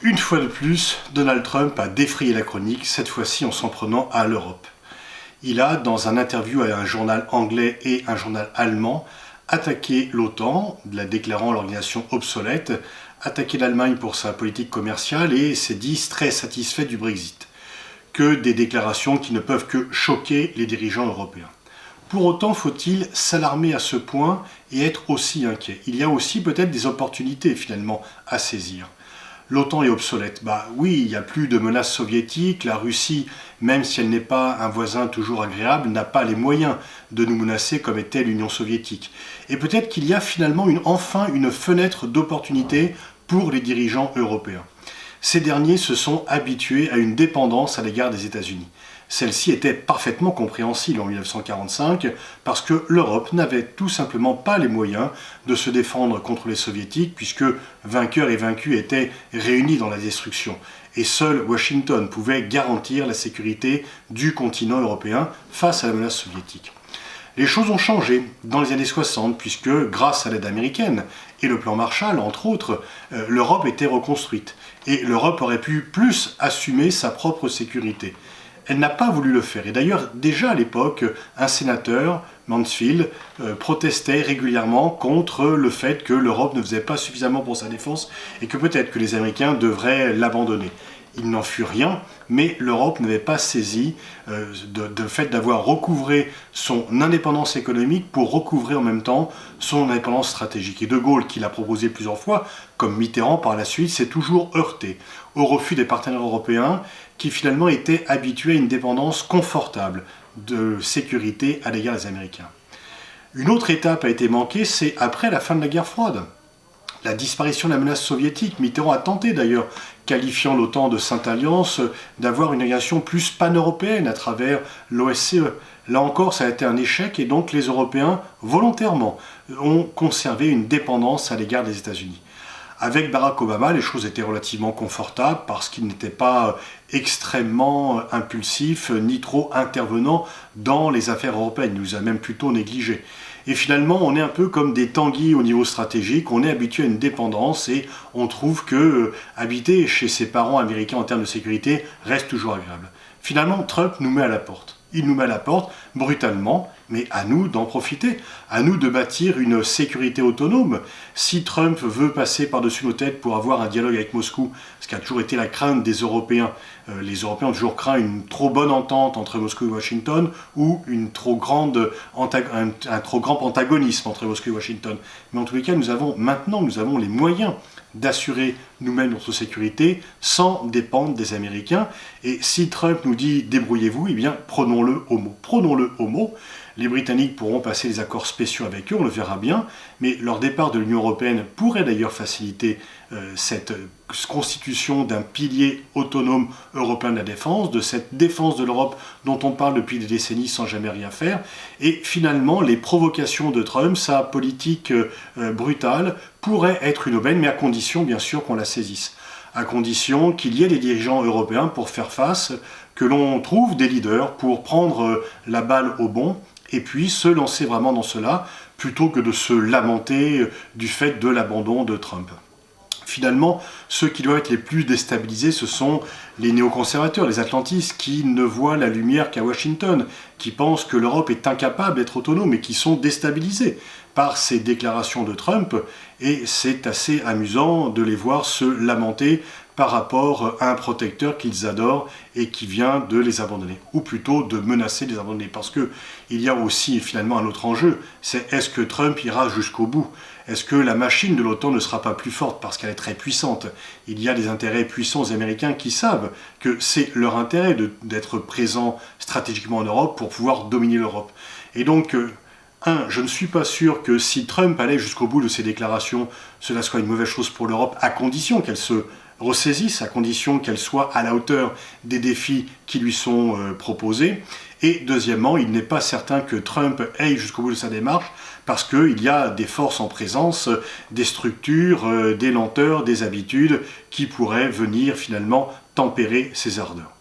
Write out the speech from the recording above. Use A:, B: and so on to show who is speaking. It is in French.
A: Une fois de plus, Donald Trump a défrayé la chronique, cette fois-ci en s'en prenant à l'Europe. Il a, dans un interview à un journal anglais et un journal allemand, attaqué l'OTAN, la déclarant l'organisation obsolète, attaqué l'Allemagne pour sa politique commerciale et s'est dit très satisfait du Brexit. Que des déclarations qui ne peuvent que choquer les dirigeants européens. Pour autant, faut-il s'alarmer à ce point et être aussi inquiet? Il y a aussi peut-être des opportunités finalement à saisir. L'OTAN est obsolète. Bah oui, il n'y a plus de menaces soviétiques. La Russie, même si elle n'est pas un voisin toujours agréable, n'a pas les moyens de nous menacer comme était l'Union soviétique. Et peut-être qu'il y a finalement enfin une fenêtre d'opportunité pour les dirigeants européens. Ces derniers se sont habitués à une dépendance à l'égard des États-Unis. Celle-ci était parfaitement compréhensible en 1945 parce que l'Europe n'avait tout simplement pas les moyens de se défendre contre les soviétiques puisque vainqueurs et vaincus étaient réunis dans la destruction. Et seul Washington pouvait garantir la sécurité du continent européen face à la menace soviétique. Les choses ont changé dans les années 60 puisque grâce à l'aide américaine et le plan Marshall entre autres, l'Europe était reconstruite et l'Europe aurait pu plus assumer sa propre sécurité. Elle n'a pas voulu le faire. Et d'ailleurs, déjà à l'époque, un sénateur, Mansfield, protestait régulièrement contre le fait que l'Europe ne faisait pas suffisamment pour sa défense et que peut-être que les Américains devraient l'abandonner. Il n'en fut rien, mais l'Europe n'avait pas saisi le fait d'avoir recouvré son indépendance économique pour recouvrer en même temps son indépendance stratégique. Et De Gaulle, qui l'a proposé plusieurs fois, comme Mitterrand par la suite, s'est toujours heurté au refus des partenaires européens qui finalement étaient habitués à une dépendance confortable de sécurité à l'égard des Américains. Une autre étape a été manquée, c'est après la fin de la guerre froide. La disparition de la menace soviétique, Mitterrand a tenté d'ailleurs, qualifiant l'OTAN de Sainte Alliance, d'avoir une organisation plus pan-européenne à travers l'OSCE. Là encore, ça a été un échec et donc les Européens, volontairement, ont conservé une dépendance à l'égard des États-Unis. Avec Barack Obama, les choses étaient relativement confortables parce qu'il n'était pas extrêmement impulsif ni trop intervenant dans les affaires européennes. Il nous a même plutôt négligés. Et finalement, on est un peu comme des tanguis au niveau stratégique, on est habitué à une dépendance et on trouve que habiter chez ses parents américains en termes de sécurité reste toujours agréable. Finalement, Trump nous met à la porte. Il nous met à la porte brutalement, mais à nous d'en profiter, à nous de bâtir une sécurité autonome. Si Trump veut passer par-dessus nos têtes pour avoir un dialogue avec Moscou, ce qui a toujours été la crainte des Européens, les Européens ont toujours craint une trop bonne entente entre Moscou et Washington ou un trop grand antagonisme entre Moscou et Washington. Mais en tous les cas, nous avons les moyens d'assurer nous-mêmes notre sécurité sans dépendre des Américains. Et si Trump nous dit « débrouillez-vous », eh bien prenons-le au mot. Prenons-le au mot. Les Britanniques pourront passer des accords spéciaux avec eux, on le verra bien, mais leur départ de l'Union européenne pourrait d'ailleurs faciliter cette constitution d'un pilier autonome européen de la défense, de cette défense de l'Europe dont on parle depuis des décennies sans jamais rien faire. Et finalement, les provocations de Trump, sa politique brutale, pourraient être une aubaine, mais à condition bien sûr qu'on la saisisse. À condition qu'il y ait des dirigeants européens pour faire face, que l'on trouve des leaders pour prendre la balle au bond et puis se lancer vraiment dans cela, plutôt que de se lamenter du fait de l'abandon de Trump. Finalement, ceux qui doivent être les plus déstabilisés, ce sont les néoconservateurs, les atlantistes, qui ne voient la lumière qu'à Washington, qui pensent que l'Europe est incapable d'être autonome et qui sont déstabilisés par ces déclarations de Trump. Et c'est assez amusant de les voir se lamenter par rapport à un protecteur qu'ils adorent et qui vient de les abandonner, ou plutôt de menacer de les abandonner, parce qu'il y a aussi finalement un autre enjeu, c'est est-ce que Trump ira jusqu'au bout? Est-ce que la machine de l'OTAN ne sera pas plus forte parce qu'elle est très puissante? Il y a des intérêts puissants américains qui savent que c'est leur intérêt d'être présents stratégiquement en Europe pour pouvoir dominer l'Europe. Et donc, je ne suis pas sûr que si Trump allait jusqu'au bout de ses déclarations, cela soit une mauvaise chose pour l'Europe, à condition qu'elle se ressaisisse, à condition qu'elle soit à la hauteur des défis qui lui sont proposés. Et deuxièmement, il n'est pas certain que Trump aille jusqu'au bout de sa démarche, parce qu'il y a des forces en présence, des structures, des lenteurs, des habitudes qui pourraient venir finalement tempérer ses ardeurs.